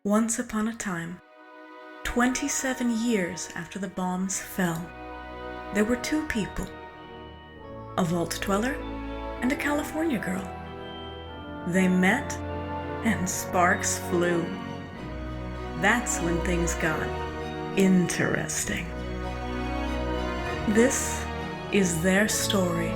Once upon a time, 27 years after the bombs fell, there were two people, a vault dweller and a California girl. They met and sparks flew. That's when things got interesting. This is their story.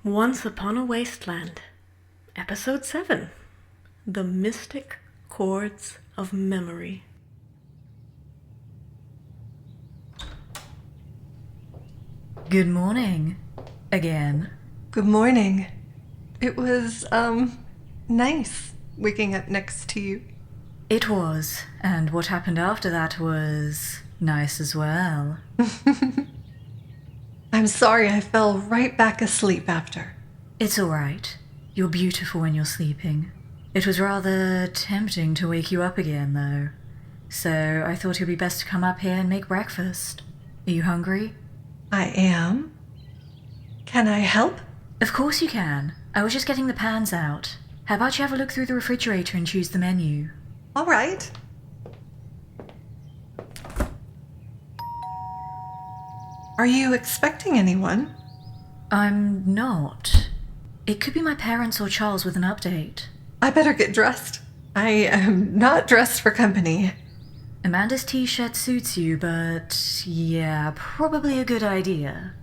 Once Upon a Wasteland, Episode 7, The Mystic Chords of Memory. Good morning. Again. Good morning. It was, nice waking up next to you. It was, and what happened after that was nice as well. I'm sorry I fell right back asleep after. It's all right. You're beautiful when you're sleeping. It was rather tempting to wake you up again, though. So I thought it would be best to come up here and make breakfast. Are you hungry? I am. Can I help? Of course you can. I was just getting the pans out. How about you have a look through the refrigerator and choose the menu? All right. Are you expecting anyone? I'm not. It could be my parents or Charles with an update. I better get dressed. I am not dressed for company. Amanda's t-shirt suits you, but yeah, probably a good idea.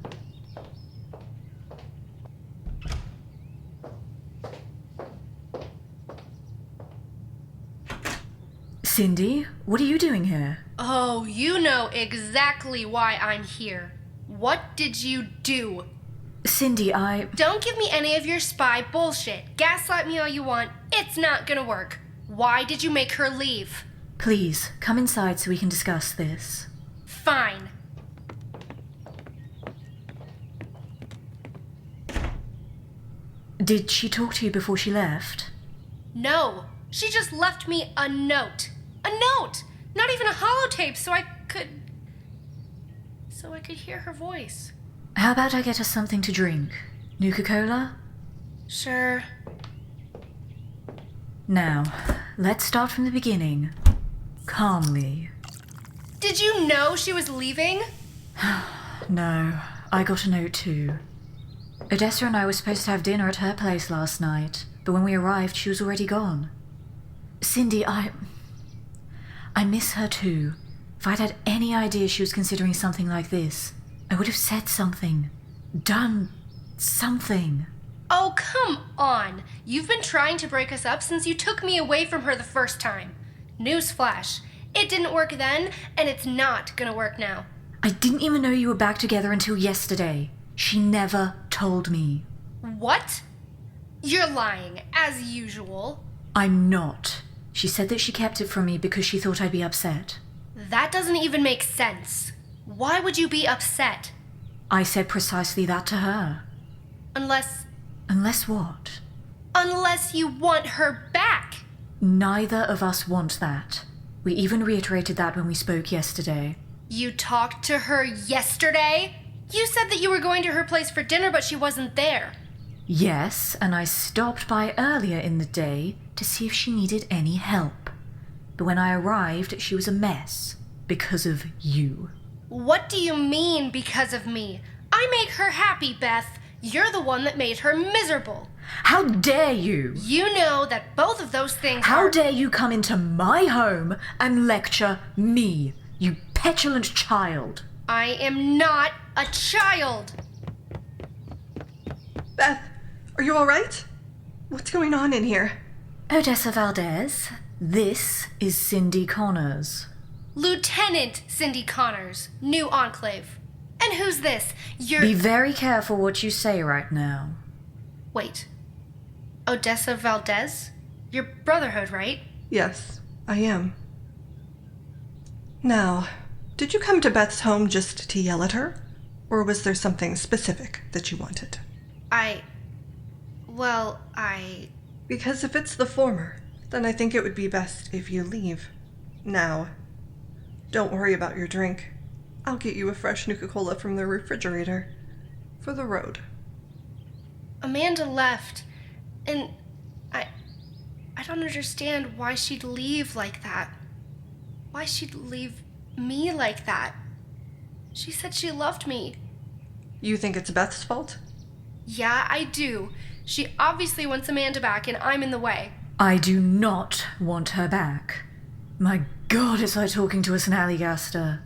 Cindy, what are you doing here? Oh, you know exactly why I'm here. What did you do? Cindy, Don't give me any of your spy bullshit. Gaslight me all you want. It's not gonna work. Why did you make her leave? Please, come inside so we can discuss this. Fine. Did she talk to you before she left? No, she just left me a note. A note! Not even a holotape so I could hear her voice. How about I get us something to drink? Nuka-Cola? Sure. Now, let's start from the beginning. Calmly. Did you know she was leaving? No, I got a note too. Odessa and I were supposed to have dinner at her place last night, but when we arrived, she was already gone. Cindy, I miss her too. If I'd had any idea she was considering something like this, I would have said something. Done something. Oh, come on. You've been trying to break us up since you took me away from her the first time. Newsflash. It didn't work then, and it's not gonna work now. I didn't even know you were back together until yesterday. She never told me. What? You're lying, as usual. I'm not. She said that she kept it from me because she thought I'd be upset. That doesn't even make sense. Why would you be upset? I said precisely that to her. Unless what? Unless you want her back. Neither of us want that. We even reiterated that when we spoke yesterday. You talked to her yesterday? You said that you were going to her place for dinner, but she wasn't there. Yes, and I stopped by earlier in the day to see if she needed any help. But when I arrived, she was a mess. Because of you. What do you mean, because of me? I make her happy, Beth. You're the one that made her miserable. How dare you? You know that both of those things How dare you come into my home and lecture me, you petulant child? I am not a child. Beth, are you all right? What's going on in here? Odessa Valdez, this is Cindy Connors. Lieutenant Cindy Connors, new enclave. And who's this? Be very careful what you say right now. Wait. Odessa Valdez? Your brotherhood, right? Yes, I am. Now, did you come to Beth's home just to yell at her? Or was there something specific that you wanted? Because if it's the former, then I think it would be best if you leave. Now. Don't worry about your drink. I'll get you a fresh Nuka-Cola from the refrigerator. For the road. Amanda left, and I don't understand why she'd leave like that. Why she'd leave me like that. She said she loved me. You think it's Beth's fault? Yeah, I do. She obviously wants Amanda back, and I'm in the way. I do not want her back. My God, it's like talking to a snallygaster.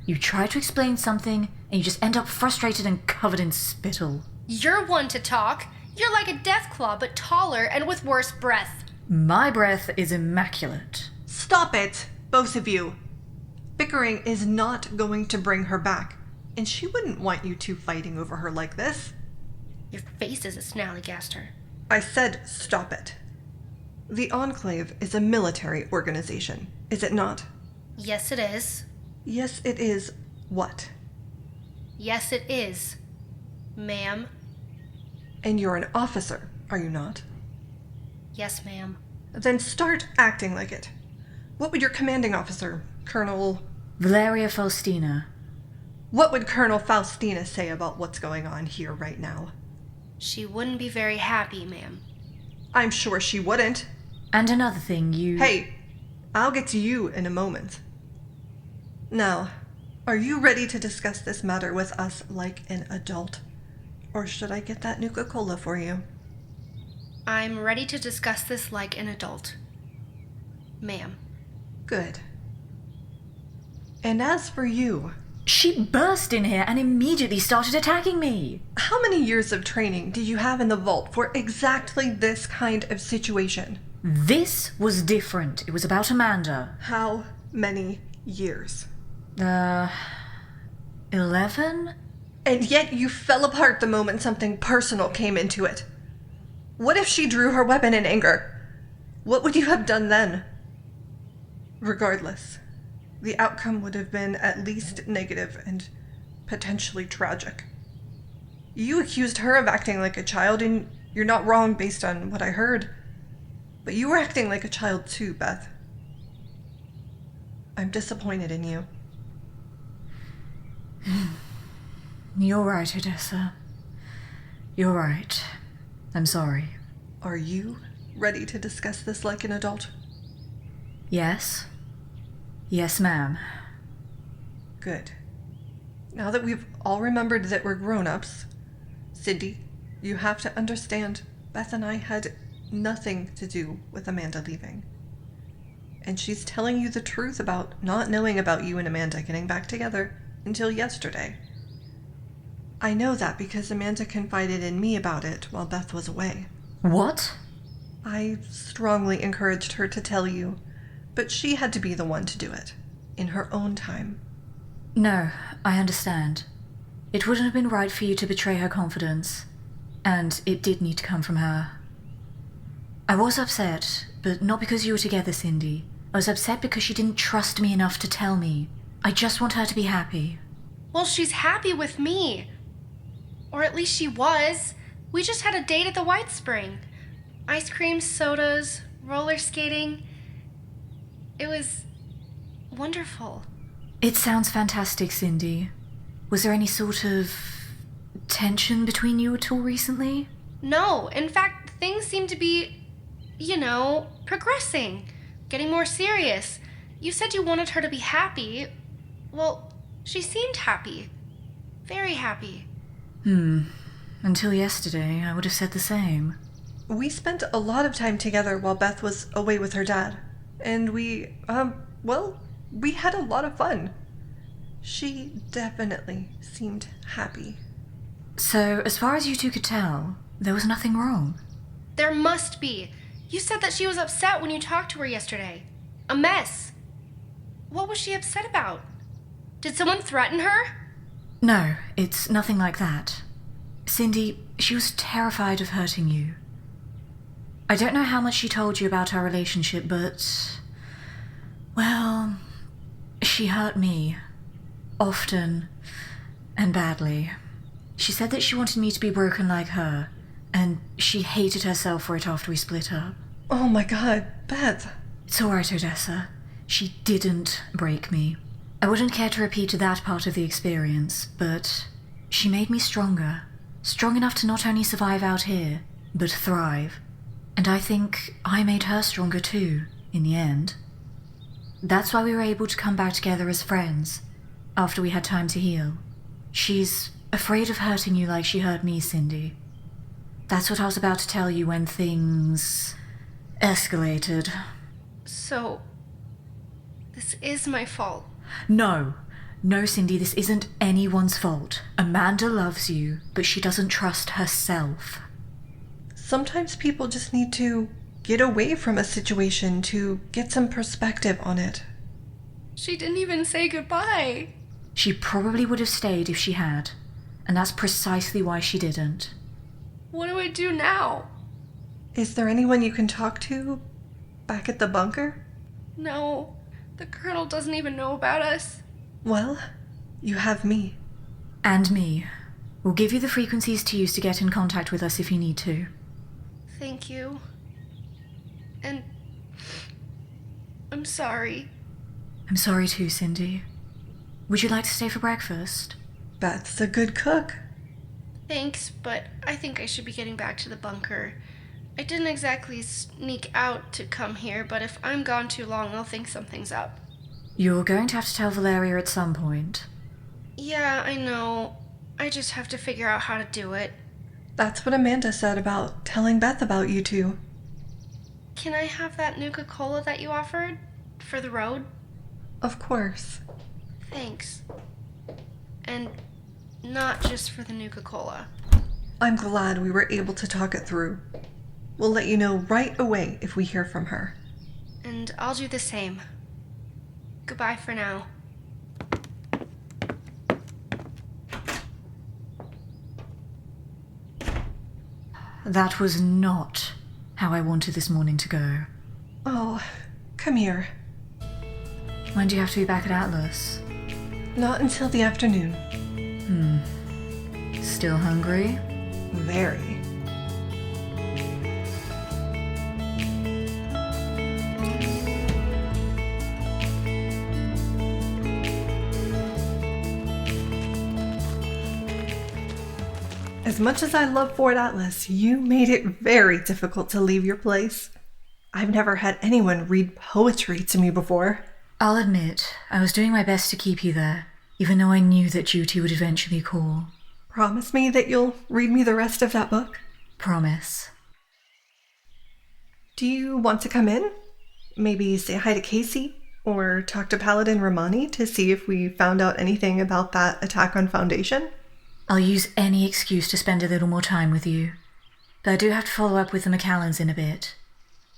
You try to explain something, and you just end up frustrated and covered in spittle. You're one to talk. You're like a deathclaw, but taller and with worse breath. My breath is immaculate. Stop it, both of you. Bickering is not going to bring her back, and she wouldn't want you two fighting over her like this. Your face is a snallygaster. I said stop it. The Enclave is a military organization, is it not? Yes, it is. Yes, it is. What? Yes, it is, ma'am. And you're an officer, are you not? Yes, ma'am. Then start acting like it. What would your commanding officer, Colonel... Valeria Faustina. What would Colonel Faustina say about what's going on here right now? She wouldn't be very happy, ma'am. I'm sure she wouldn't. And another thing, Hey, I'll get to you in a moment. Now, are you ready to discuss this matter with us like an adult? Or should I get that Nuka-Cola for you? I'm ready to discuss this like an adult, ma'am. Good. And as for you... She burst in here and immediately started attacking me. How many years of training do you have in the vault for exactly this kind of situation? This was different. It was about Amanda. How many years? 11? And yet you fell apart the moment something personal came into it. What if she drew her weapon in anger? What would you have done then? Regardless, the outcome would have been at least negative and potentially tragic. You accused her of acting like a child, and you're not wrong based on what I heard. But you were acting like a child too, Beth. I'm disappointed in you. You're right, Odessa. You're right. I'm sorry. Are you ready to discuss this like an adult? Yes. Yes, ma'am. Good. Now that we've all remembered that we're grown-ups, Cindy, you have to understand Beth and I had nothing to do with Amanda leaving. And she's telling you the truth about not knowing about you and Amanda getting back together until yesterday. I know that because Amanda confided in me about it while Beth was away. What? I strongly encouraged her to tell you, but she had to be the one to do it, in her own time. No, I understand. It wouldn't have been right for you to betray her confidence, and it did need to come from her. I was upset, but not because you were together, Cindy. I was upset because she didn't trust me enough to tell me. I just want her to be happy. Well, she's happy with me. Or at least she was. We just had a date at the White Spring. Ice cream, sodas, roller skating. It was wonderful. It sounds fantastic, Cindy. Was there any sort of tension between you at all recently? No, in fact, things seem to be, progressing. Getting more serious. You said you wanted her to be happy. Well, she seemed happy. Very happy. Until yesterday, I would have said the same. We spent a lot of time together while Beth was away with her dad. And we had a lot of fun. She definitely seemed happy. So, as far as you two could tell, there was nothing wrong? There must be. You said that she was upset when you talked to her yesterday. A mess. What was she upset about? Did someone threaten her? No, it's nothing like that. Cindy, she was terrified of hurting you. I don't know how much she told you about our relationship, but... well, she She hurt me. Often. And badly. She said that she wanted me to be broken like her, and she hated herself for it after we split up. Oh my god, Beth. It's alright, Odessa. She didn't break me. I wouldn't care to repeat that part of the experience, but she made me stronger. Strong enough to not only survive out here, but thrive. And I think I made her stronger too, in the end. That's why we were able to come back together as friends, after we had time to heal. She's afraid of hurting you like she hurt me, Cindy. That's what I was about to tell you when things escalated. So, this is my fault. No, Cindy, this isn't anyone's fault. Amanda loves you, but she doesn't trust herself. Sometimes people just need to get away from a situation to get some perspective on it. She didn't even say goodbye. She probably would have stayed if she had, and that's precisely why she didn't. What do I do now? Is there anyone you can talk to back at the bunker? No, the Colonel doesn't even know about us. Well, you have me. And me. We'll give you the frequencies to use to get in contact with us if you need to. Thank you. And I'm sorry. I'm sorry too, Cindy. Would you like to stay for breakfast? Beth's a good cook. Thanks, but I think I should be getting back to the bunker. I didn't exactly sneak out to come here, but if I'm gone too long, they'll think something's up. You're going to have to tell Valeria at some point. Yeah, I know. I just have to figure out how to do it. That's what Amanda said about telling Beth about you two. Can I have that Nuka-Cola that you offered? For the road? Of course. Thanks. And not just for the Nuka-Cola. I'm glad we were able to talk it through. We'll let you know right away if we hear from her. And I'll do the same. Goodbye for now. That was not how I wanted this morning to go. Oh, come here. When do you have to be back at Atlas? Not until the afternoon. Still hungry? Very. As much as I love Fort Atlas, you made it very difficult to leave your place. I've never had anyone read poetry to me before. I'll admit, I was doing my best to keep you there, even though I knew that duty would eventually call. Promise me that you'll read me the rest of that book? Promise. Do you want to come in? Maybe say hi to Casey? Or talk to Paladin Romani to see if we found out anything about that attack on Foundation? I'll use any excuse to spend a little more time with you. But I do have to follow up with the McCallans in a bit.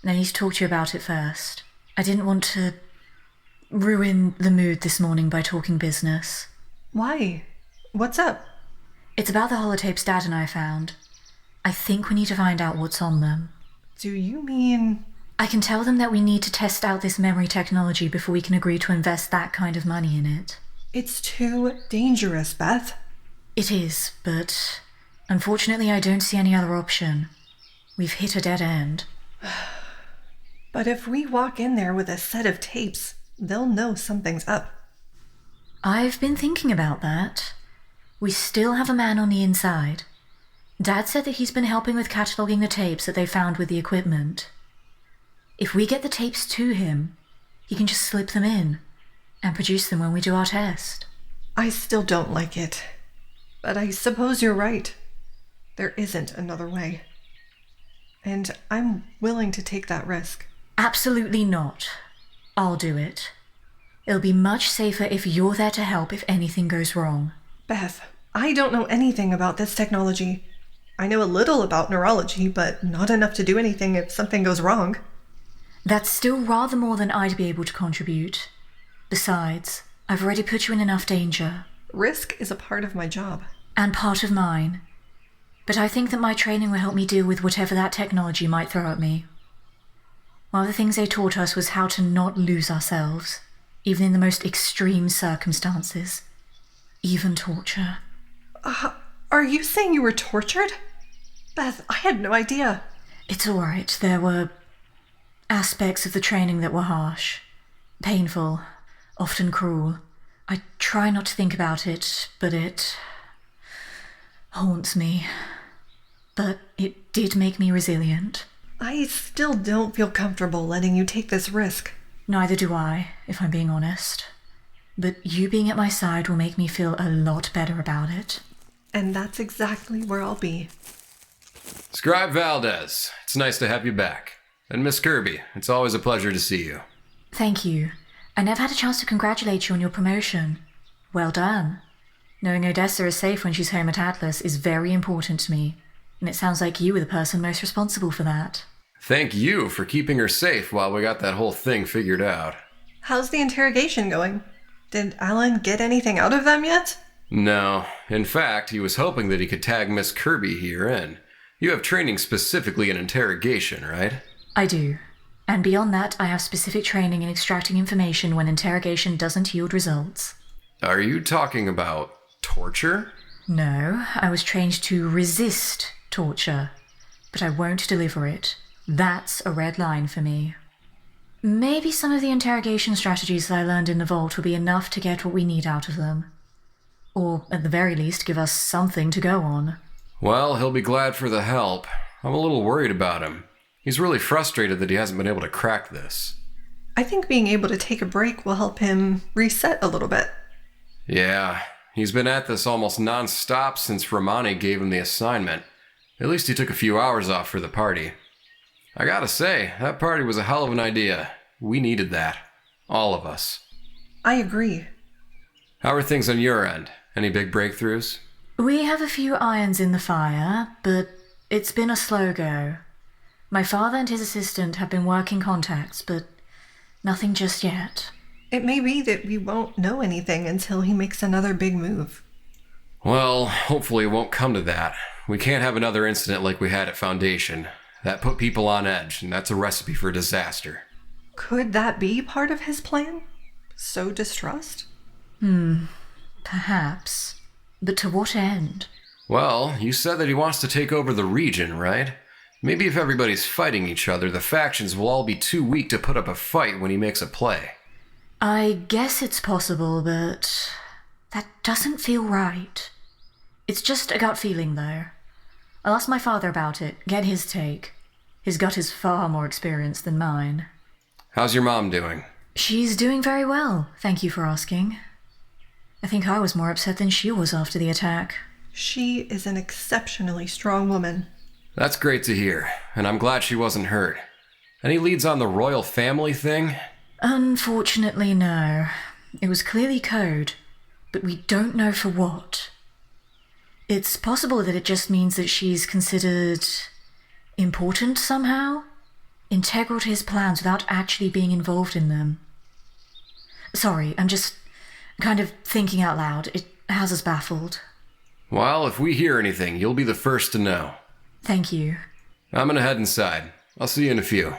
And I need to talk to you about it first. I didn't want to ruin the mood this morning by talking business. Why? What's up? It's about the holotapes Dad and I found. I think we need to find out what's on them. Do you mean... I can tell them that we need to test out this memory technology before we can agree to invest that kind of money in it. It's too dangerous, Beth. It is, but unfortunately I don't see any other option. We've hit a dead end. But if we walk in there with a set of tapes, they'll know something's up. I've been thinking about that. We still have a man on the inside. Dad said that he's been helping with cataloguing the tapes that they found with the equipment. If we get the tapes to him, he can just slip them in and produce them when we do our test. I still don't like it. But I suppose you're right. There isn't another way. And I'm willing to take that risk. Absolutely not. I'll do it. It'll be much safer if you're there to help if anything goes wrong. Beth, I don't know anything about this technology. I know a little about neurology, but not enough to do anything if something goes wrong. That's still rather more than I'd be able to contribute. Besides, I've already put you in enough danger. Risk is a part of my job. And part of mine. But I think that my training will help me deal with whatever that technology might throw at me. One of the things they taught us was how to not lose ourselves, even in the most extreme circumstances, even torture. Are you saying you were tortured? Beth, I had no idea. It's all right. There were aspects of the training that were harsh, painful, often cruel. I try not to think about it, but it haunts me. But it did make me resilient. I still don't feel comfortable letting you take this risk. Neither do I, if I'm being honest. But you being at my side will make me feel a lot better about it. And that's exactly where I'll be. Scribe Valdez, it's nice to have you back. And Miss Kirby, it's always a pleasure to see you. Thank you. I never had a chance to congratulate you on your promotion. Well done. Knowing Odessa is safe when she's home at Atlas is very important to me, and it sounds like you were the person most responsible for that. Thank you for keeping her safe while we got that whole thing figured out. How's the interrogation going? Did Alan get anything out of them yet? No. In fact, he was hoping that he could tag Miss Kirby here in. You have training specifically in interrogation, right? I do. And beyond that, I have specific training in extracting information when interrogation doesn't yield results. Are you talking about torture? No, I was trained to resist torture, but I won't deliver it. That's a red line for me. Maybe some of the interrogation strategies that I learned in the vault will be enough to get what we need out of them. Or, at the very least, give us something to go on. Well, he'll be glad for the help. I'm a little worried about him. He's really frustrated that he hasn't been able to crack this. I think being able to take a break will help him reset a little bit. Yeah, he's been at this almost non-stop since Romani gave him the assignment. At least he took a few hours off for the party. I gotta say, that party was a hell of an idea. We needed that. All of us. I agree. How are things on your end? Any big breakthroughs? We have a few irons in the fire, but it's been a slow go. My father and his assistant have been working contacts, but nothing just yet. It may be that we won't know anything until he makes another big move. Well, hopefully it won't come to that. We can't have another incident like we had at Foundation. That put people on edge, and that's a recipe for disaster. Could that be part of his plan? Sow distrust? Perhaps. But to what end? Well, you said that he wants to take over the region, right? Maybe if everybody's fighting each other, the factions will all be too weak to put up a fight when he makes a play. I guess it's possible, but that doesn't feel right. It's just a gut feeling, though. I'll ask my father about it, get his take. His gut is far more experienced than mine. How's your mom doing? She's doing very well, thank you for asking. I think I was more upset than she was after the attack. She is an exceptionally strong woman. That's great to hear, and I'm glad she wasn't hurt. Any leads on the royal family thing? Unfortunately, no. It was clearly code, but we don't know for what. It's possible that it just means that she's considered important somehow, integral to his plans without actually being involved in them. Sorry, I'm just kind of thinking out loud. It has us baffled. Well, if we hear anything, you'll be the first to know. Thank you. I'm gonna head inside. I'll see you in a few.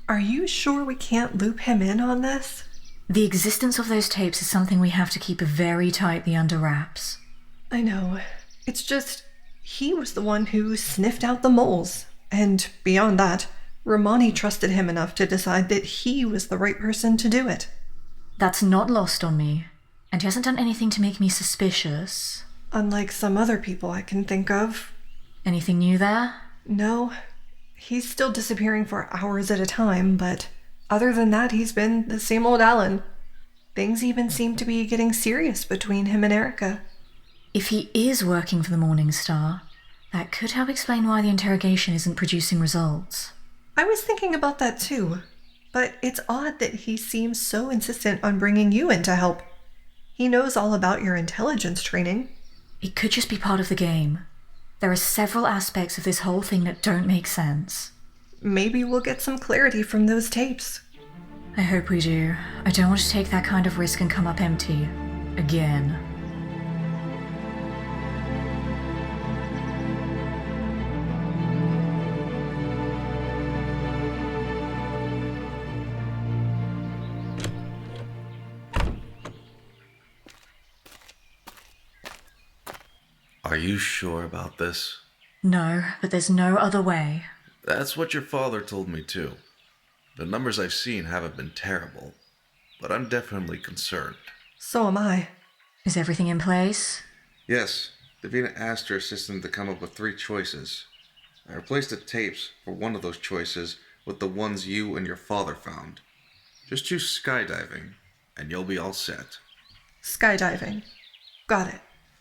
Are you sure we can't loop him in on this? The existence of those tapes is something we have to keep very tightly under wraps. I know. It's just, he was the one who sniffed out the moles. And beyond that, Romani trusted him enough to decide that he was the right person to do it. That's not lost on me, and he hasn't done anything to make me suspicious. Unlike some other people I can think of. Anything new there? No, he's still disappearing for hours at a time, but other than that, he's been the same old Alan. Things even seem to be getting serious between him and Erica. If he is working for the Morning Star, that could help explain why the interrogation isn't producing results. I was thinking about that too, but it's odd that he seems so insistent on bringing you in to help. He knows all about your intelligence training. It could just be part of the game. There are several aspects of this whole thing that don't make sense. Maybe we'll get some clarity from those tapes. I hope we do. I don't want to take that kind of risk and come up empty. Again. Are you sure about this? No, but there's no other way. That's what your father told me too. The numbers I've seen haven't been terrible, but I'm definitely concerned. So am I. Is everything in place? Yes, Davina asked her assistant to come up with 3 choices. I replaced the tapes for one of those choices with the ones you and your father found. Just choose skydiving, and you'll be all set. Skydiving. Got it.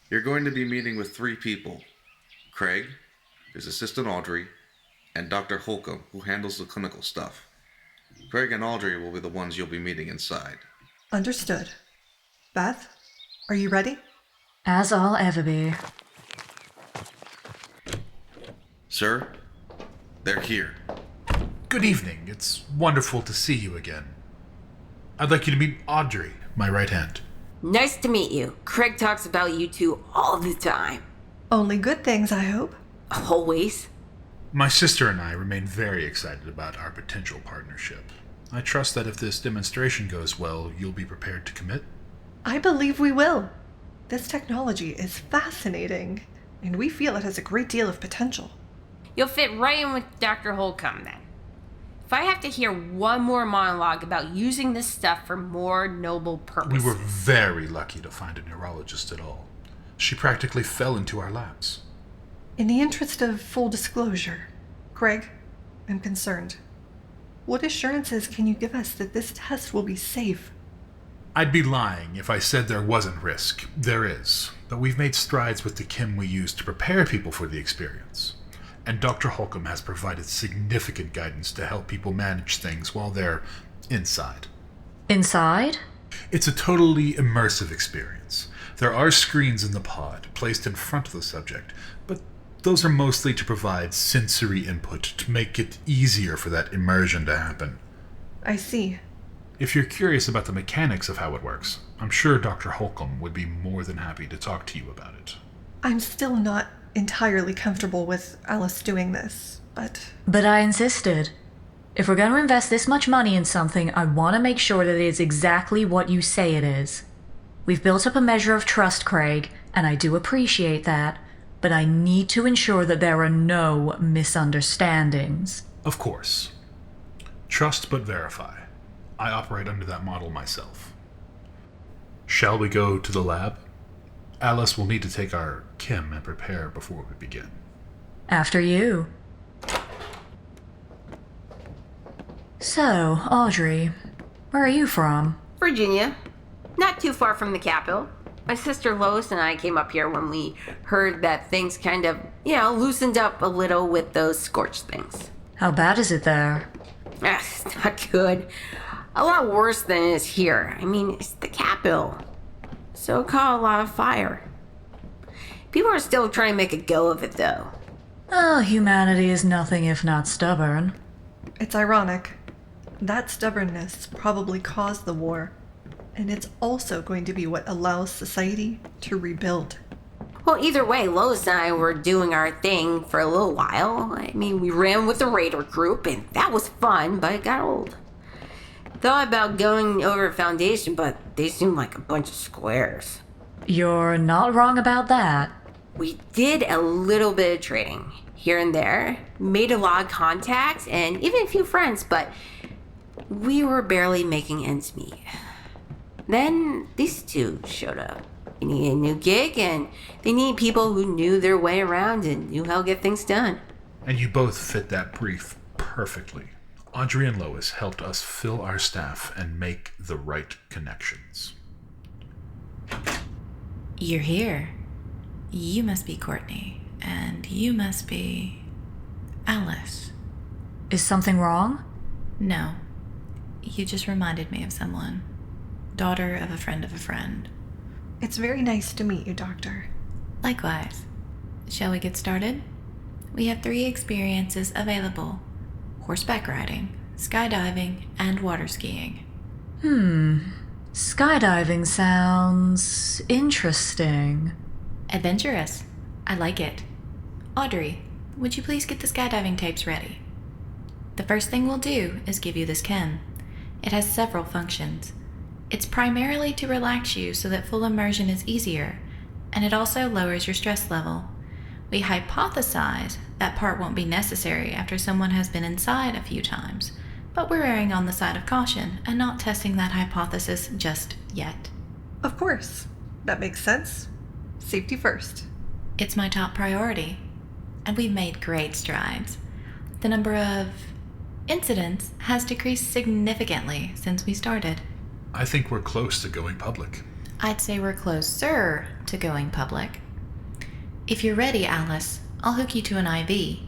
You're going to be meeting with 3 people. Craig, his assistant Audrey, and Dr. Holcomb, who handles the clinical stuff. Craig and Audrey will be the ones you'll be meeting inside. Understood. Beth, are you ready? As I'll ever be. Sir, they're here. Good evening. It's wonderful to see you again. I'd like you to meet Audrey, my right hand. Nice to meet you. Craig talks about you two all the time. Only good things, I hope. Always. My sister and I remain very excited about our potential partnership. I trust that if this demonstration goes well, you'll be prepared to commit. I believe we will. This technology is fascinating, and we feel it has a great deal of potential. You'll fit right in with Dr. Holcomb then. If I have to hear one more monologue about using this stuff for more noble purposes... We were very lucky to find a neurologist at all. She practically fell into our laps. In the interest of full disclosure, Craig, I'm concerned. What assurances can you give us that this test will be safe? I'd be lying if I said there wasn't risk. There is, but we've made strides with the chem we use to prepare people for the experience. And Dr. Holcomb has provided significant guidance to help people manage things while they're inside. Inside? It's a totally immersive experience. There are screens in the pod placed in front of the subject, but those are mostly to provide sensory input to make it easier for that immersion to happen. I see. If you're curious about the mechanics of how it works, I'm sure Dr. Holcomb would be more than happy to talk to you about it. I'm still not entirely comfortable with Alice doing this, but... But I insisted. If we're going to invest this much money in something, I want to make sure that it is exactly what you say it is. We've built up a measure of trust, Craig, and I do appreciate that, but I need to ensure that there are no misunderstandings. Of course. Trust but verify. I operate under that model myself. Shall we go to the lab? Alice will need to take our chem and prepare before we begin. After you. So, Audrey, where are you from? Virginia. Not too far from the capital. My sister Lois and I came up here when we heard that things kind of, loosened up a little with those scorched things. How bad is it there? It's not good. A lot worse than it is here. I mean, it's the capital. So it caught a lot of fire. People are still trying to make a go of it, though. Oh, humanity is nothing if not stubborn. It's ironic. That stubbornness probably caused the war, and it's also going to be what allows society to rebuild. Well, either way, Lois and I were doing our thing for a little while. I mean, we ran with the Raider group, and that was fun, but it got old. Thought about going over Foundation, but they seemed like a bunch of squares. You're not wrong about that. We did a little bit of trading here and there, made a lot of contacts, and even a few friends, but we were barely making ends meet. Then these two showed up. They needed a new gig, and they needed people who knew their way around and knew how to get things done. And you both fit that brief perfectly. Audrey and Lois helped us fill our staff and make the right connections. You're here. You must be Courtney, and you must be Alice. Is something wrong? No. You just reminded me of someone. Daughter of a friend of a friend. It's very nice to meet you, Doctor. Likewise. Shall we get started? We have 3 experiences available: horseback riding, skydiving, and water skiing. Skydiving sounds interesting. Adventurous. I like it. Audrey, would you please get the skydiving tapes ready? The first thing we'll do is give you this chem. It has several functions. It's primarily to relax you so that full immersion is easier, and it also lowers your stress level. We hypothesize that part won't be necessary after someone has been inside a few times, but we're erring on the side of caution and not testing that hypothesis just yet. Of course. That makes sense. Safety first. It's my top priority, and we've made great strides. The number of incidents has decreased significantly since we started. I think we're close to going public. I'd say we're closer to going public. If you're ready, Alice, I'll hook you to an IV.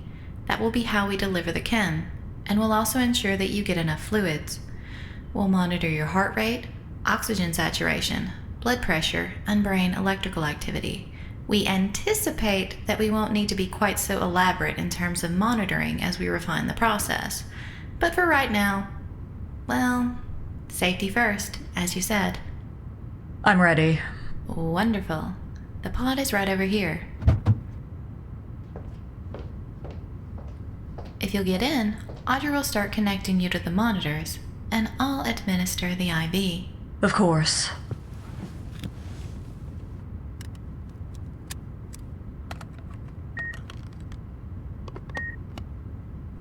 That will be how we deliver the chem, and we'll also ensure that you get enough fluids. We'll monitor your heart rate, oxygen saturation, blood pressure, and brain electrical activity. We anticipate that we won't need to be quite so elaborate in terms of monitoring as we refine the process. But for right now, well, safety first, as you said. I'm ready. Wonderful. The pod is right over here. If you'll get in, Audrey will start connecting you to the monitors, and I'll administer the IV. Of course.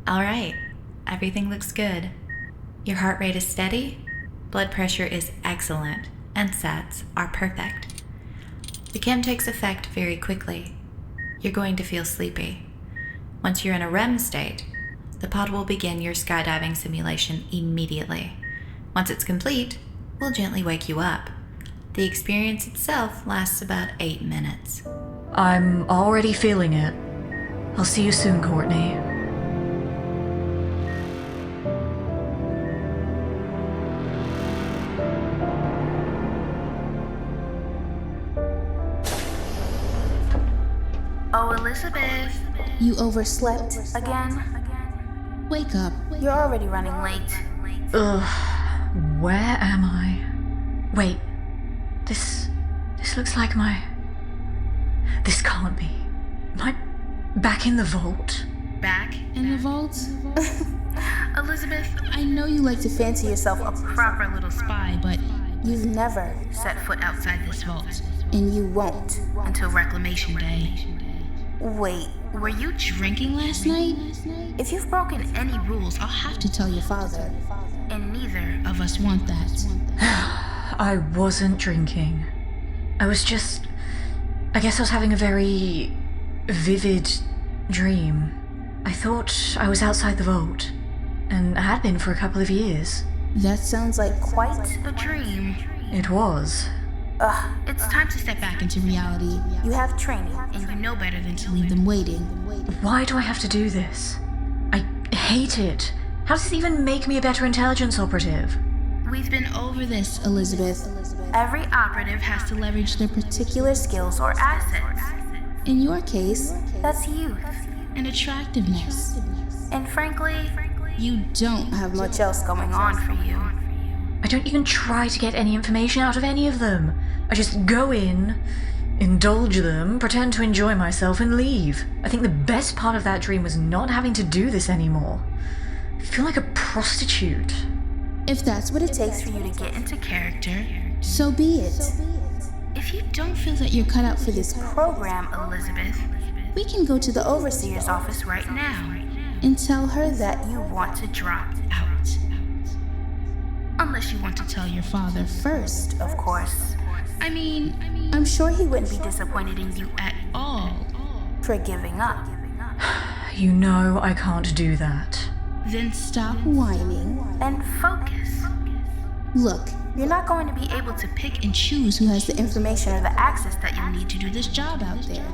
All right, everything looks good. Your heart rate is steady, blood pressure is excellent, and sats are perfect. The chem takes effect very quickly. You're going to feel sleepy. Once you're in a REM state, the pod will begin your skydiving simulation immediately. Once it's complete, we'll gently wake you up. The experience itself lasts about 8 minutes. I'm already feeling it. I'll see you soon, Courtney. Oh, Elizabeth. You overslept Again? Wake up. You're already running late. Ugh, where am I? Wait, this looks like this can't be. Am I back in the vault? Back? In the vault? Elizabeth, I know you like to fancy yourself a proper little spy, but you've never, set foot outside this vault and you won't. until Reclamation Day. Wait, Were you drinking last night? If you've broken any rules, I'll have to tell your father. and neither of us want that. I wasn't drinking. I guess I was having a very vivid dream. I thought I was outside the vault, and I had been for a couple of years. That sounds like quite. A dream. It was. It's time to step back into reality, You have training. and you know better than to Leave them waiting. Why do I have to do this? I hate it. How does it even make me a better intelligence operative? We've been over this. Elizabeth, Every operative has to leverage their particular skills or assets in your case, that's youth. and attractiveness. And frankly, You don't have much else going on for you. I don't even try to get any information out of any of them. I just go in, indulge them, pretend to enjoy myself, and leave. I think the best part of that dream was not having to do this anymore. I feel like a prostitute. If that's what it takes For you to get into character, so be it. if you don't feel That you're cut out for this program, Elizabeth, We can go to the overseer's office office right now, and tell her that you want to drop out. Unless you want to tell your father first, of course. I mean, I'm sure he wouldn't be disappointed in you at all. for giving up. You know I can't do that. Then stop Whining. and focus. Look, You're not going to be able to pick and choose who has the information or the access that you'll need to do this job out there.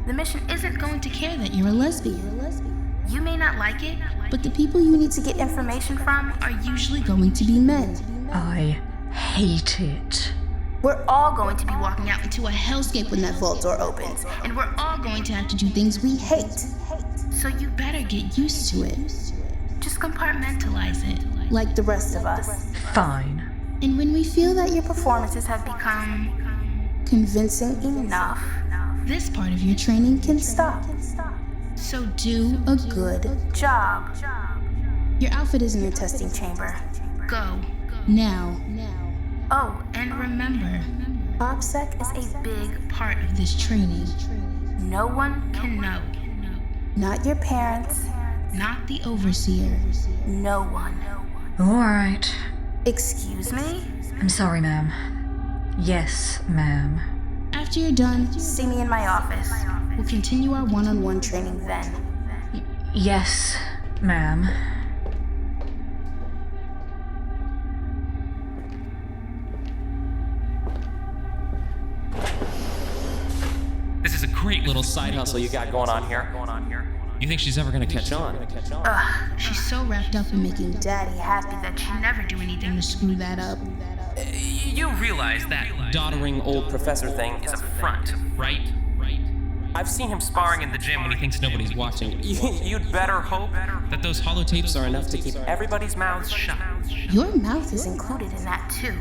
The mission isn't going to care that you're a lesbian. you may not like it, But the people you need to get information from are usually going to be men. I hate it. We're all going to be walking out into a Hellscape when that vault door opens. and we're all going to have to do Things we hate. so you better get used to it. Just compartmentalize it. Like the rest of us. Fine. And when we feel that your Performances have become convincing enough. this part of your training can stop. So do A good. job. Your outfit is in your testing chamber. Go. Now. Oh, and remember, OPSEC is a big part of this training. No one can know. Not your parents. Not the overseer. No one. All right. Excuse me? I'm sorry, ma'am. Yes, ma'am. After you're done, see me in my office. We'll continue our one-on-one training then. Yes, ma'am. This is a great little side hustle you got going on here. You think she's ever gonna catch on? Ugh, she's so wrapped up in making Daddy happy that she'd never do anything to screw that up. You realize that doddering old professor thing is a front, right? I've seen him sparring in the gym when he thinks nobody's watching. You'd better hope that those holotapes are enough to keep everybody's mouths shut. Your mouth is included in that too.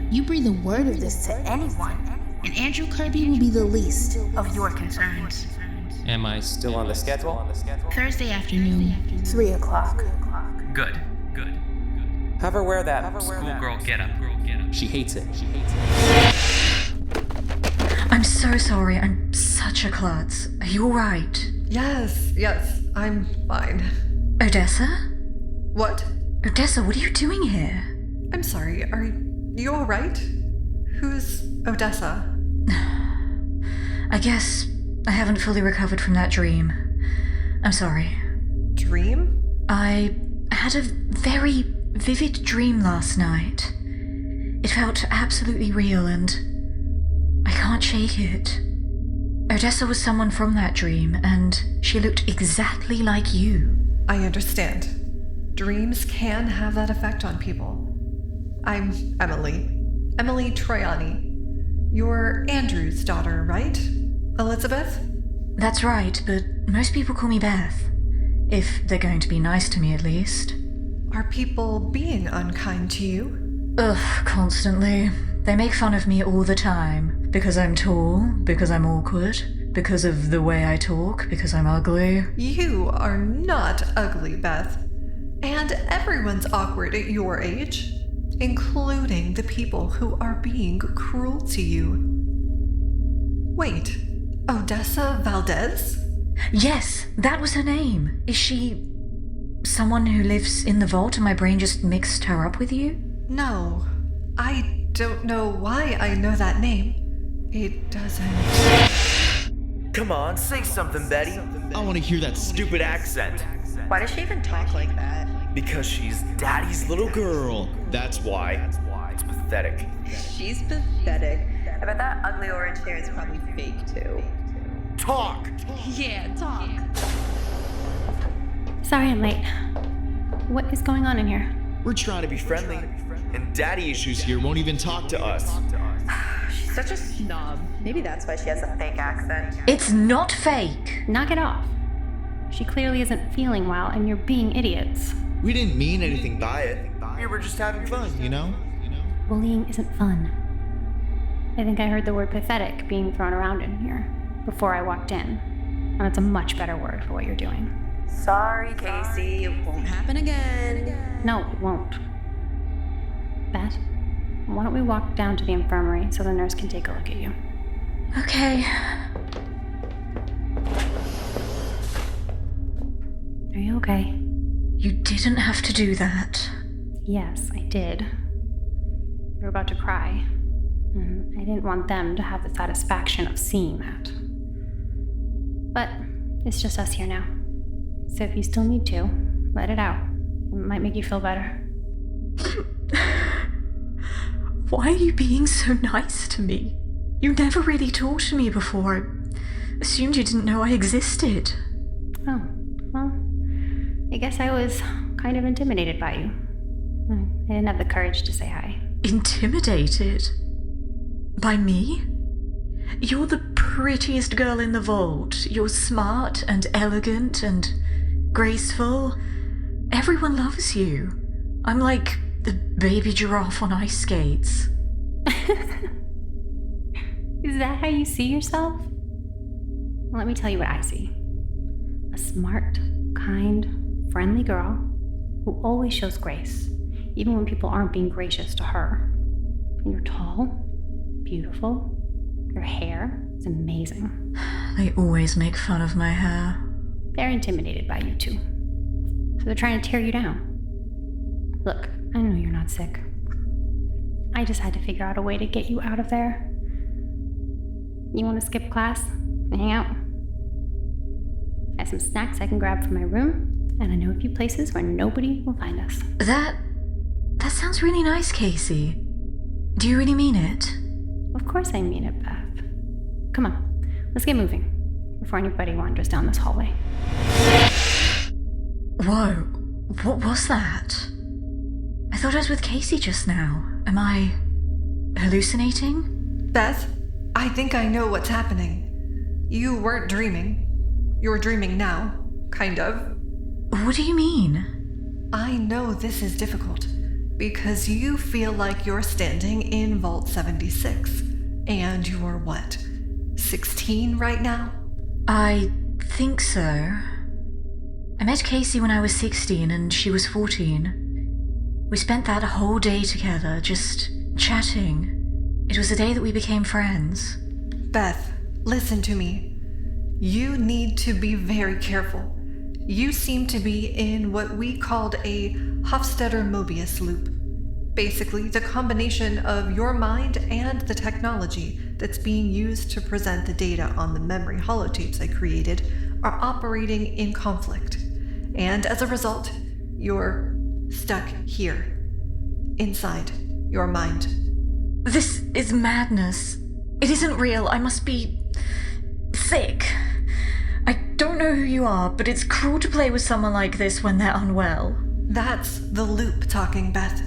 You breathe a word of this to anyone, and Andrew Kirby will be the least of your concerns. Am I still on the schedule? Thursday afternoon, 3 o'clock. Good. Have her wear that schoolgirl getup. She hates it. I'm so sorry. I'm such a klutz. Are you alright? Yes, I'm fine. Odessa? What? Odessa, what are you doing here? I'm sorry, are you alright? Who's Odessa? I guess I haven't fully recovered from that dream. I'm sorry. Dream? I had a very vivid dream last night. It felt absolutely real and I can't shake it. Odessa was someone from that dream and she looked exactly like you. I understand. Dreams can have that effect on people. I'm Emily. Emily Troiani. You're Andrew's daughter, right? Elizabeth? That's right, but most people call me Beth. If they're going to be nice to me, at least. Are people being unkind to you? Ugh, constantly. They make fun of me all the time. Because I'm tall, because I'm awkward, because of the way I talk, because I'm ugly. You are not ugly, Beth. And everyone's awkward at your age, including the people who are being cruel to you. Wait, Odessa Valdez? Yes, that was her name. Is she someone who lives in the vault and my brain just mixed her up with you? No, I don't know why I know that name. It doesn't. Come on, say something, Betty. I want to hear that stupid accent. Why does she even talk like that? Because she's Daddy's little girl. That's why. It's pathetic. She's pathetic. I bet that ugly orange hair is probably fake, too. Talk! Yeah, talk. Sorry I'm late. What is going on in here? We're trying to be friendly, and Daddy Issues here won't even talk to us. She's such a snob. Maybe that's why she has a fake accent. It's not fake. Knock it off. She clearly isn't feeling well, and you're being idiots. We didn't mean anything by it. We were just having fun, you know? Bullying isn't fun. I think I heard the word pathetic being thrown around in here before I walked in, and it's a much better word for what you're doing. Sorry, Casey. It won't happen again. No, it won't. Beth, why don't we walk down to the infirmary so the nurse can take a look at you? Okay. Are you okay? You didn't have to do that. Yes, I did. You were about to cry. And I didn't want them to have the satisfaction of seeing that. But it's just us here now. So if you still need to, let it out. It might make you feel better. Why are you being so nice to me? You never really talked to me before. I assumed you didn't know I existed. Oh, well, I guess I was kind of intimidated by you. I didn't have the courage to say hi. Intimidated? By me? You're the prettiest girl in the vault. You're smart and elegant and graceful. Everyone loves you. I'm like the baby giraffe on ice skates. Is that how you see yourself? Well, let me tell you what I see. A smart, kind, friendly girl who always shows grace, even when people aren't being gracious to her. And you're tall, beautiful. Your hair is amazing. They always make fun of my hair. They're intimidated by you two. So they're trying to tear you down. Look, I know you're not sick. I just had to figure out a way to get you out of there. You want to skip class and hang out? I have some snacks I can grab from my room, and I know a few places where nobody will find us. That sounds really nice, Casey. Do you really mean it? Of course I mean it, Beth. Come on, let's get moving before anybody wanders down this hallway. Whoa, what was that? I thought I was with Casey just now. Am I hallucinating? Beth, I think I know what's happening. You weren't dreaming. You're dreaming now, kind of. What do you mean? I know this is difficult because you feel like you're standing in Vault 76. And you're what, 16 right now? I think so. I met Casey when I was 16 and she was 14. We spent that whole day together, just chatting. It was the day that we became friends. Beth, listen to me. You need to be very careful. You seem to be in what we called a Hofstadter-Mobius loop. Basically, the combination of your mind and the technology that's being used to present the data on the memory holotapes I created are operating in conflict. And as a result, you're stuck here, inside your mind. This is madness. It isn't real. I must be sick. I don't know who you are, but it's cruel to play with someone like this when they're unwell. That's the loop talking, Beth.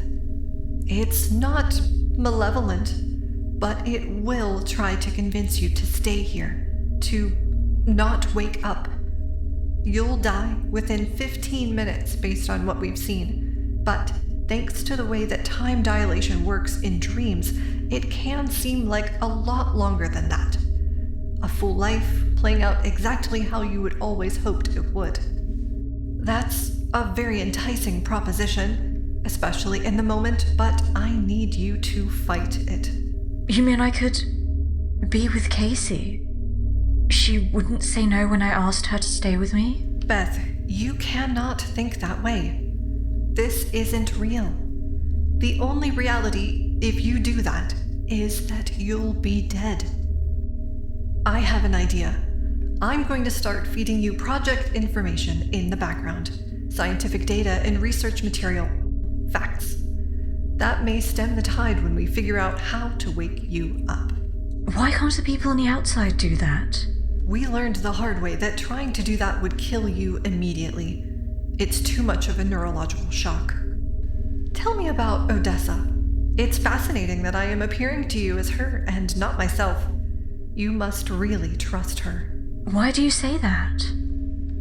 It's not malevolent, but it will try to convince you to stay here, to not wake up. You'll die within 15 minutes based on what we've seen, but thanks to the way that time dilation works in dreams, it can seem like a lot longer than that. A full life playing out exactly how you would always hoped it would. That's a very enticing proposition, especially in the moment, but I need you to fight it. You mean I could be with Casey? She wouldn't say no when I asked her to stay with me? Beth, you cannot think that way. This isn't real. The only reality, if you do that, is that you'll be dead. I have an idea. I'm going to start feeding you project information in the background, scientific data and research material, facts. That may stem the tide when we figure out how to wake you up. Why can't the people on the outside do that? We learned the hard way that trying to do that would kill you immediately. It's too much of a neurological shock. Tell me about Odessa. It's fascinating that I am appearing to you as her and not myself. You must really trust her. Why do you say that?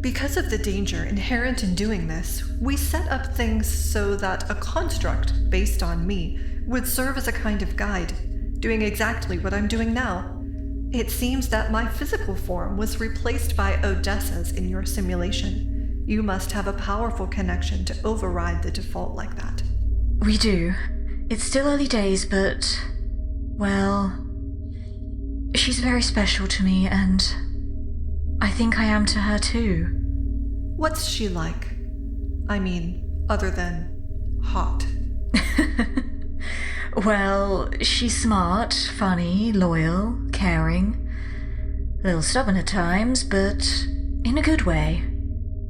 Because of the danger inherent in doing this, we set up things so that a construct based on me would serve as a kind of guide, doing exactly what I'm doing now. It seems that my physical form was replaced by Odessa's in your simulation. You must have a powerful connection to override the default like that. We do. It's still early days, but, well, she's very special to me, and I think I am to her too. What's she like? I mean, other than hot. Well, she's smart, funny, loyal, caring. A little stubborn at times, but in a good way.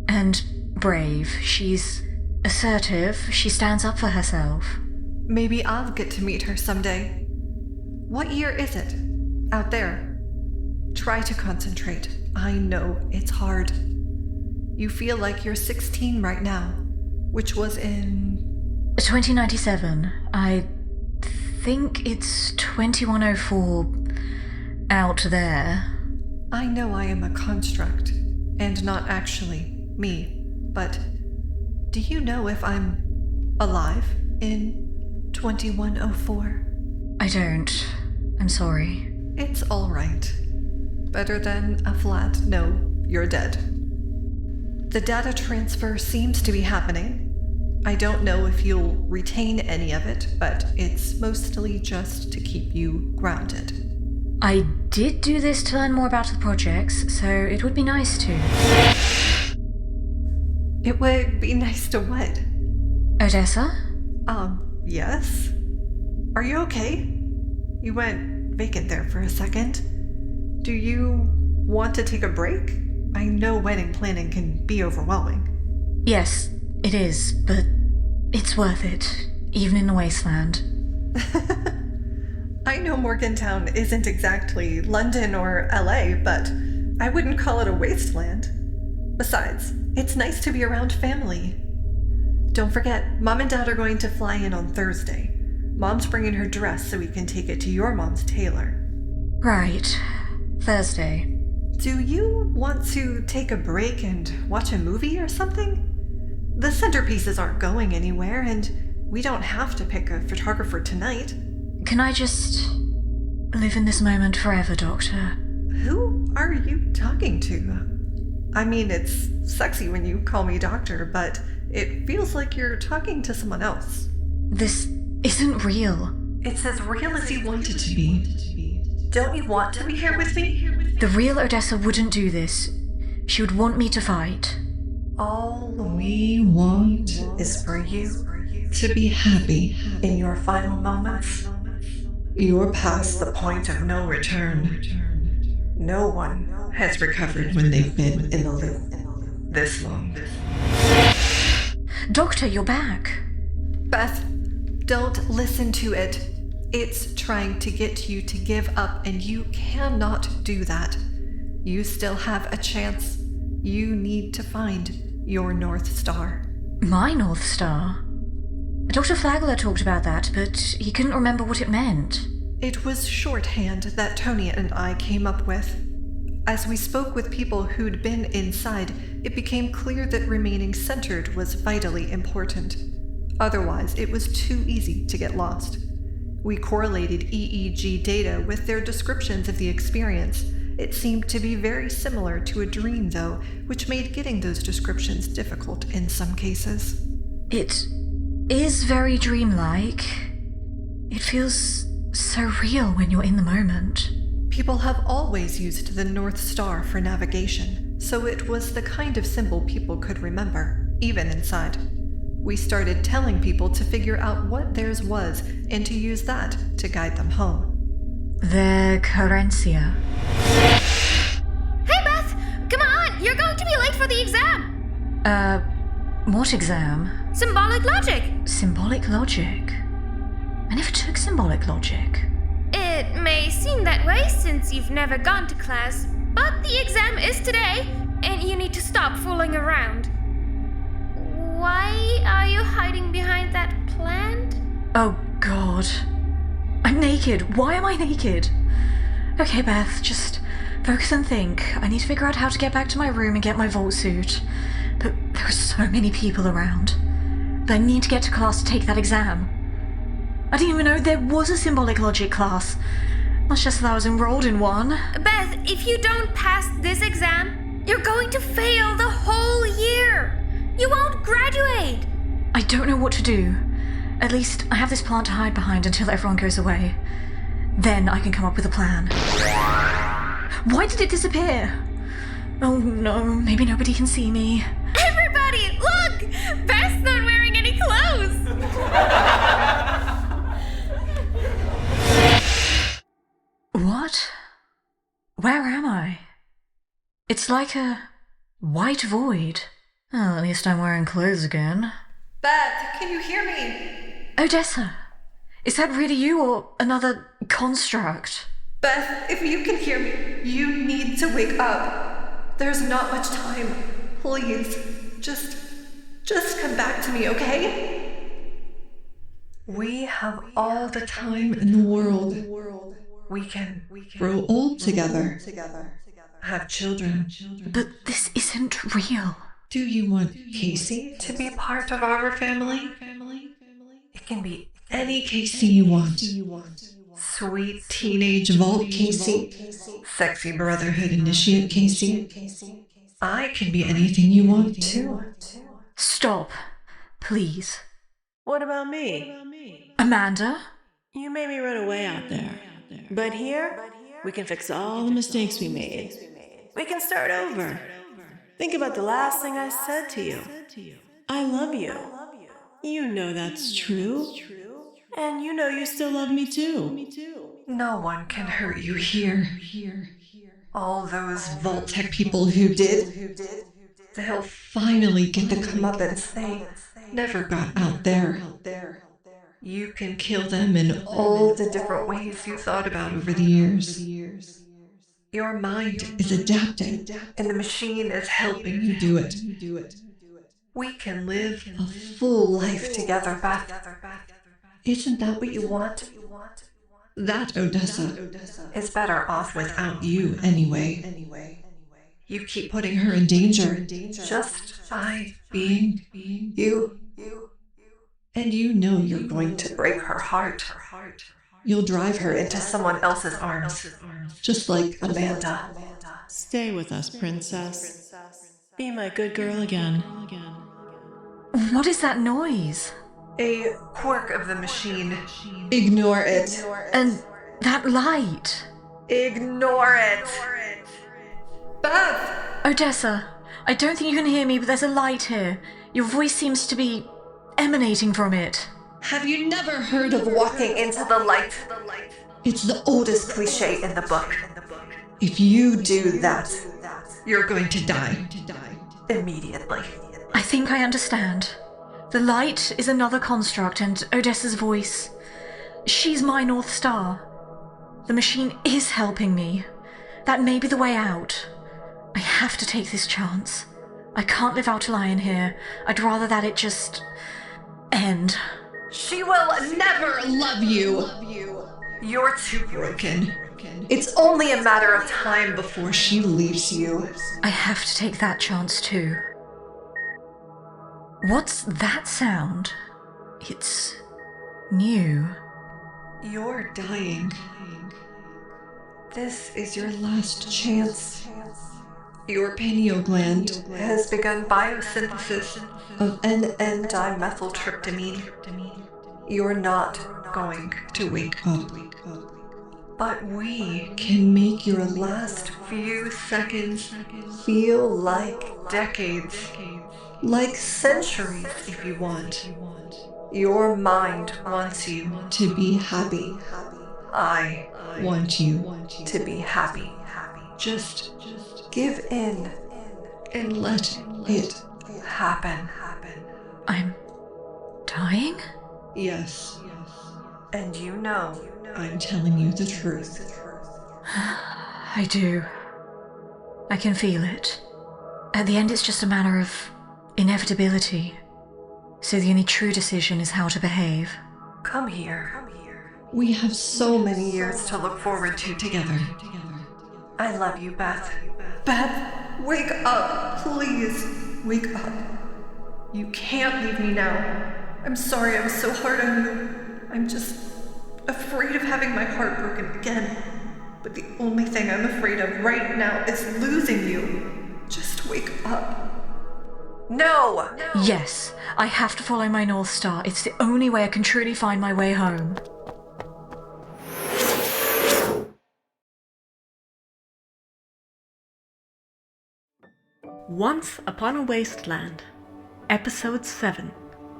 And brave. She's assertive. She stands up for herself. Maybe I'll get to meet her someday. What year is it? Out there. Try to concentrate. I know it's hard. You feel like you're 16 right now, which was in 2097. I think it's 2104 out there. I know I am a construct, and not actually me, but do you know if I'm alive in 2104? I don't. I'm sorry. It's all right. Better than a flat, no, you're dead. The data transfer seems to be happening. I don't know if you'll retain any of it, but it's mostly just to keep you grounded. I did do this to learn more about the projects, so it would be nice to. It would be nice to what? Odessa? Yes? Are you okay? You went vacant there for a second. Do you want to take a break? I know wedding planning can be overwhelming. Yes, it is, but it's worth it, even in the Wasteland. I know Morgantown isn't exactly London or LA, but I wouldn't call it a wasteland. Besides, it's nice to be around family. Don't forget, Mom and Dad are going to fly in on Thursday. Mom's bringing her dress so we can take it to your mom's tailor. Right. Thursday. Do you want to take a break and watch a movie or something? The centerpieces aren't going anywhere, and we don't have to pick a photographer tonight. Can I just live in this moment forever, Doctor? Who are you talking to? I mean, it's sexy when you call me doctor, but it feels like you're talking to someone else. This isn't real. It's as real as you want it to be. Don't you want to be here with me? The real Odessa wouldn't do this. She would want me to fight. All we want is for you to be happy in your final moments. You're past the point of no return. No one has recovered when they've been in the loop this long. Doctor, you're back. Beth, don't listen to it. It's trying to get you to give up, and you cannot do that. You still have a chance. You need to find your North Star. My North Star? Dr. Flagler talked about that, but he couldn't remember what it meant. It was shorthand that Tony and I came up with. As we spoke with people who'd been inside, it became clear that remaining centered was vitally important. Otherwise, it was too easy to get lost. We correlated EEG data with their descriptions of the experience. It seemed to be very similar to a dream, though, which made getting those descriptions difficult in some cases. It is very dreamlike. It feels so real when you're in the moment. People have always used the North Star for navigation, so it was the kind of symbol people could remember, even inside. We started telling people to figure out what theirs was and to use that to guide them home. The Carencia. Hey, Beth! Come on! You're going to be late for the exam! What exam? Symbolic logic! Symbolic logic? I never took symbolic logic. It may seem that way since you've never gone to class, but the exam is today, and you need to stop fooling around. Why are you hiding behind that plant? Oh, God. I'm naked. Why am I naked? Okay, Beth, just focus and think. I need to figure out how to get back to my room and get my vault suit. But there are so many people around. I need to get to class to take that exam. I didn't even know there was a symbolic logic class. Much less that I was enrolled in one. Beth, if you don't pass this exam, you're going to fail the whole year. You won't graduate. I don't know what to do. At least I have this plant to hide behind until everyone goes away. Then I can come up with a plan. Why did it disappear? Oh no, maybe nobody can see me. Everybody, look! Beth's not wearing any clothes! What? Where am I? It's like a white void. Oh, at least I'm wearing clothes again. Beth, can you hear me? Odessa, is that really you or another construct? Beth, if you can hear me, you need to wake up. There's not much time. Please, just come back to me, okay? We have all the time in the world. We can grow old together, have children. But this isn't real. Do you want Casey to be part of our family? It can be any Casey you want. Sweet teenage vault Casey, sexy brotherhood initiate Casey. I can be anything you want too. Stop. Please. What about me? Amanda? You made me run away out there. But here, we can fix all the mistakes we made. We can start over. Think about the last thing I said to you. I love you. You know that's true. And you know you still love me too. No one can hurt you here. All those Vault-Tec people who did, they'll finally get the comeuppance they never got out there. You can kill them in all the different ways you thought about over the years. Your mind is adapting, and the machine is helping you do it. We can live a full life together, Beth. Isn't that what you want? That Odessa is better off without you anyway. You keep putting her in danger just by being you. And you know you're going to break her heart. You'll drive her into someone else's arms, just like Amanda. Stay with us, princess. Be my good girl again. What is that noise? A quirk of the machine. Ignore it. And that light. Ignore it. Beth! Odessa, I don't think you can hear me, but there's a light here. Your voice seems to be emanating from it. Have you never heard of walking into the light? It's the oldest cliche in the book. If you do that, you're going to die. Immediately. I think I understand. The light is another construct, and Odessa's voice. She's my North Star. The machine is helping me. That may be the way out. I have to take this chance. I can't live out a lie in here. I'd rather that it just end. She will never love you. You're too broken. It's only a matter of time before she leaves you. I have to take that chance too. What's that sound? It's new. You're dying. This is your last chance. Your pineal gland has begun biosynthesis of N,N-dimethyltryptamine. You're not going to wake up. But we can make your last few seconds feel like decades. Like centuries, if you want. Your mind wants you to be happy. I want you to be happy. Just give in and let it happen. I'm dying? Yes. And you know I'm telling you the truth. I do. I can feel it. At the end, it's just a matter of inevitability. So the only true decision is how to behave. Come here. We have so many years to look forward to together. I love you, Beth. Beth, wake up. Please, wake up. You can't leave me now. I'm sorry I was so hard on you. I'm just afraid of having my heart broken again. But the only thing I'm afraid of right now is losing you. Just wake up. No! Yes, I have to follow my North Star. It's the only way I can truly find my way home. Once Upon a Wasteland, Episode 7,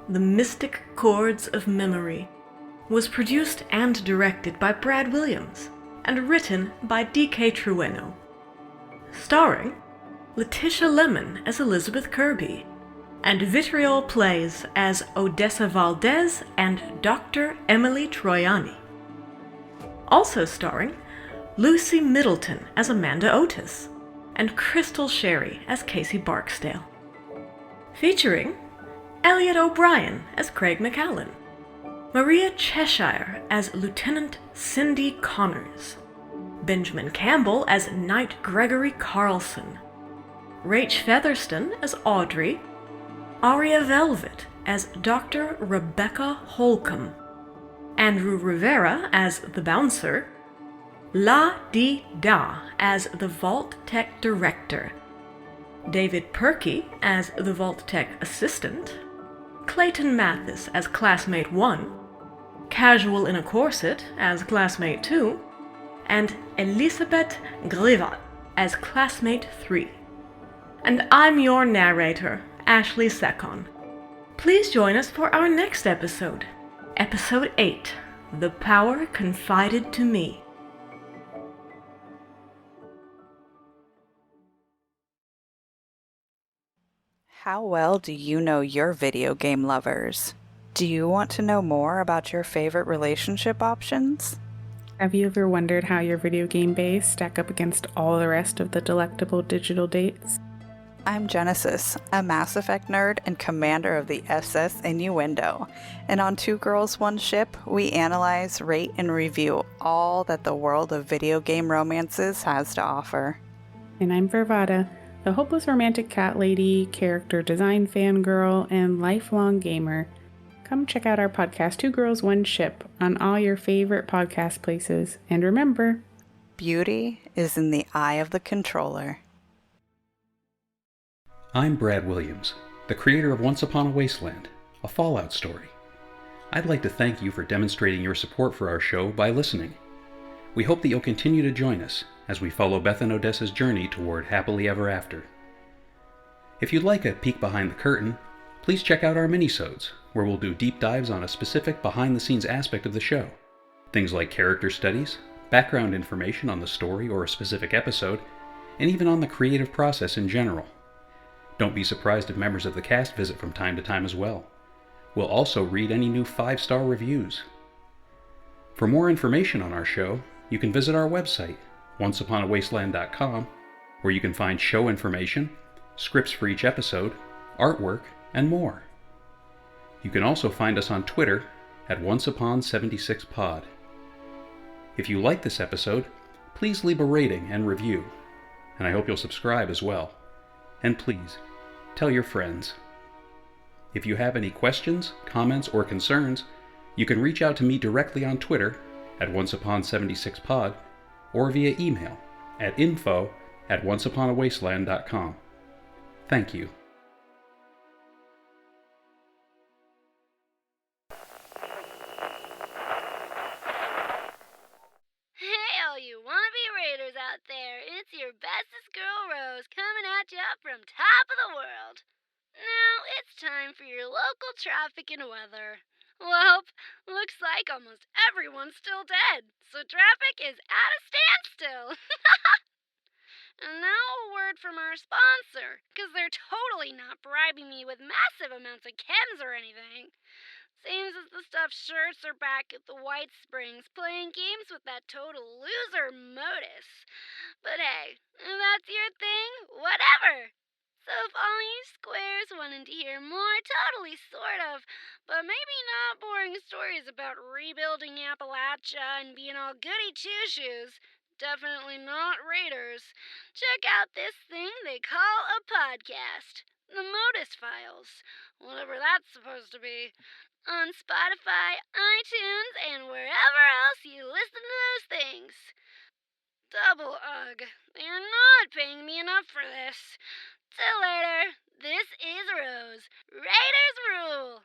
The Mystic Chords of Memory, was produced and directed by Brad Williams and written by D.K. Trueno. Starring Letitia Lemon as Elizabeth Kirby, and Vitriol Plays as Odessa Valdez and Dr. Emily Troiani. Also starring Lucy Middleton as Amanda Otis, and Crystal Sherry as Casey Barksdale. Featuring Elliot O'Brien as Craig McAllen, Maria Cheshire as Lieutenant Cindy Connors, Benjamin Campbell as Knight Gregory Carlson, Rach Featherston as Audrey, Aria Velvet as Dr. Rebecca Holcomb, Andrew Rivera as the Bouncer, La Di Da as the Vault-Tec Director, David Perky as the Vault-Tec Assistant, Clayton Mathis as Classmate 1, Casual in a Corset as Classmate 2, and Elisabeth Grivat as Classmate 3. And I'm your narrator, Ashley Secon. Please join us for our next episode, Episode 8, The Power Confided to Me. How well do you know your video game lovers? Do you want to know more about your favorite relationship options? Have you ever wondered how your video game bays stack up against all the rest of the delectable digital dates? I'm Genesis, a Mass Effect nerd and commander of the SS Innuendo. And on Two Girls, One Ship, we analyze, rate, and review all that the world of video game romances has to offer. And I'm Vervada, the hopeless romantic cat lady, character design fangirl, and lifelong gamer. Come check out our podcast, Two Girls, One Ship, on all your favorite podcast places. And remember, beauty is in the eye of the controller. I'm Brad Williams, the creator of Once Upon a Wasteland, a Fallout story. I'd like to thank you for demonstrating your support for our show by listening. We hope that you'll continue to join us as we follow Beth and Odessa's journey toward happily ever after. If you'd like a peek behind the curtain, please check out our minisodes, where we'll do deep dives on a specific behind-the-scenes aspect of the show. Things like character studies, background information on the story or a specific episode, and even on the creative process in general. Don't be surprised if members of the cast visit from time to time as well. We'll also read any new 5-star reviews. For more information on our show, you can visit our website, onceuponawasteland.com, where you can find show information, scripts for each episode, artwork, and more. You can also find us on Twitter at onceupon76pod. If you like this episode, please leave a rating and review, and I hope you'll subscribe as well. And please, tell your friends. If you have any questions, comments, or concerns, you can reach out to me directly on Twitter at onceupon76pod or via email at info@onceuponawasteland.com. Thank you. Hey, all you wannabe raiders out there, it's your bestest girl Rose coming at you from top of the world. Now it's time for your local traffic and weather. Well, looks like almost everyone's still dead, so traffic is at a standstill. And now a word from our sponsor, because they're totally not bribing me with massive amounts of chems or anything. Seems as the stuffed shirts are back at the White Springs playing games with that total loser Modus. But hey, if that's your thing, whatever. So if all you squares wanted to hear more totally sort of, but maybe not boring stories about rebuilding Appalachia and being all goody two-shoes, definitely not raiders, check out this thing they call a podcast, the Modus Files, whatever that's supposed to be, on Spotify, iTunes, and wherever else you listen to those things. Double ugh, they're not paying me enough for this. Till later, this is Rose. Raiders rule!